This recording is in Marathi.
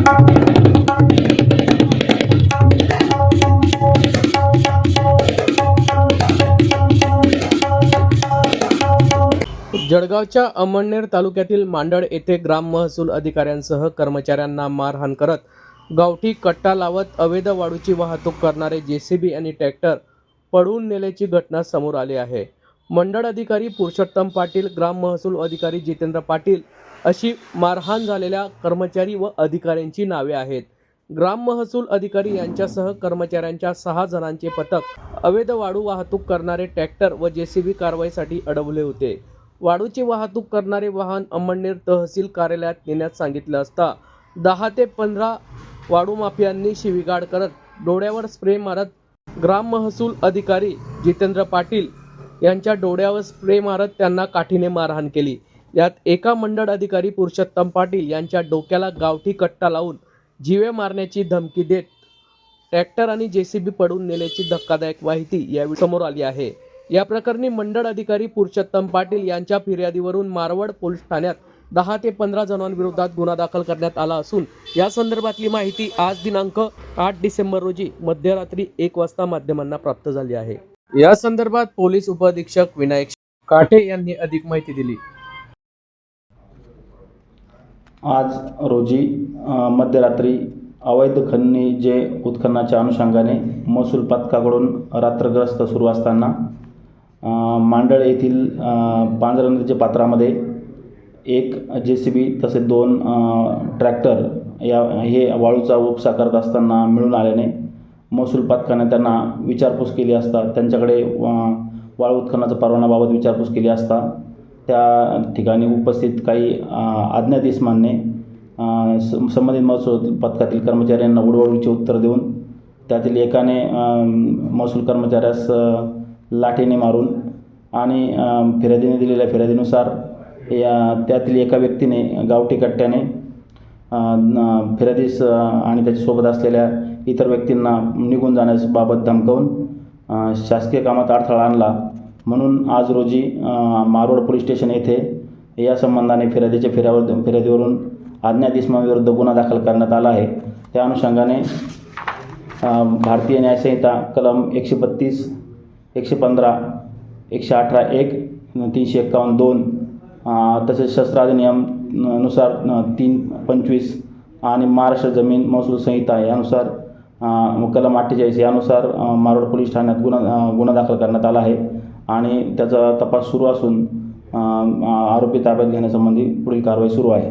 जळगावच्या अमळनेर तालुक्यातील मांडळ येथे ग्राम महसूल अधिकाऱ्यांसह कर्मचाऱ्यांना मारहाण करत गावठी कट्टा लावत अवैध वाळूची वाहतूक करणारे जेसीबी आणि ट्रॅक्टर पळवून नेल्याची घटना समोर आली आहे। मंडळ अधिकारी पुरुषोत्तम पाटील, ग्राम महसूल अधिकारी जितेंद्र पाटील अशी मारहाण झालेल्या कर्मचारी व अधिकाऱ्यांची नावे आहेत। ग्राम महसूल अधिकारी यांच्यासह कर्मचाऱ्यांच्या 6 जणांचे पथक अवैध वाळू वाहतूक करणारे ट्रॅक्टर व जेसीबी कारवाईसाठी अडवले होते। वाळूची वाहतूक करणारे वाहन अमळनेर तहसील कार्यालयात नेण्यास सांगितले असता 10 ते 15 वाळू माफियांनी शिवीगाळ करत डोळ्यावर स्प्रे मारत ग्राम महसूल अधिकारी जितेंद्र पाटील यांच्या डोळ्यावर स्प्रे मारत त्यांना काठीने मारहाण केली। यात एका मंडळ अधिकारी पुरुषोत्तम पाटील यांच्या डोक्याला गावठी कट्टा लावून जीवे मारण्याची धमकी देत ट्रॅक्टर आणि जेसीबी पळवून नेल्याची धक्कादायक माहिती यावेळी समोर आली आहे। या प्रकरणी मंडळ अधिकारी पुरुषोत्तम पाटील यांच्या फिर्यादीवरून मारवड पोलीस ठाण्यात 10 ते 15 जणांविरोधात गुन्हा दाखल करण्यात आला असून या संदर्भातली माहिती आज दिनांक 8 डिसेंबर रोजी मध्यरात्री 1 वाजता माध्यमांना प्राप्त झाली आहे। या संदर्भात पोलीस उपअधीक्षक विनायक काठे यांनी अधिक माहिती दिली। आज रोजी मध्यरात्री अवैध खनिजे उत्खननाच्या अनुषंगाने महसूल पथकाकडून रात्रग्रस्त सुरू असताना मांडळ येथील पांजरा नदीच्या पात्रामध्ये एक जेसीबी तसेच 2 ट्रॅक्टर हे वाळूचा उपसा करत असताना मिळून आल्याने महसूल पथकाने त्यांना विचारपूस केली असता त्यांच्याकडे वाळू उत्खननाचा परवानाबाबत विचारपूस केली असता त्या ठिकाणी उपस्थित काही अज्ञात इसमांनी संबंधित महसूल पथकातील कर्मचाऱ्यांना उडवाउडवीचे उत्तर देऊन त्यातील एकाने महसूल कर्मचाऱ्यास लाठीने मारून आणि फिर्यादीने दिलेल्या फिर्यादीनुसार त्यातील एका व्यक्तीने गावठी कट्ट्याने फिर्यादीस आणि त्याच्यासोबत असलेल्या इतर व्यक्तींना निघून जाण्याबाबत धमकावून शासकीय कामात अडथळा आणला। म्हणून आज रोजी मारवड पोलीस स्टेशन येथे या संबंधाने फिर्यादीवरून अज्ञात इसमांविरुद्ध गुन्हा दाखल करण्यात आला आहे। त्या अनुषंगाने भारतीय न्यायसंहिता कलम 132, 115, 118(1), 351(2) तसेच शस्त्र अधिनियम नुसार 325 आणि महाराष्ट्र जमीन महसूल संहिता यानुसार कलम 48 यानुसार मारवड पोलीस ठाण्यात गुन्हा दाखल करण्यात आला आहे आणि त्याचा तपास सुरू असून आरोपी ताब्यात घेण्यासंबंधी पुढील कारवाई सुरू आहे।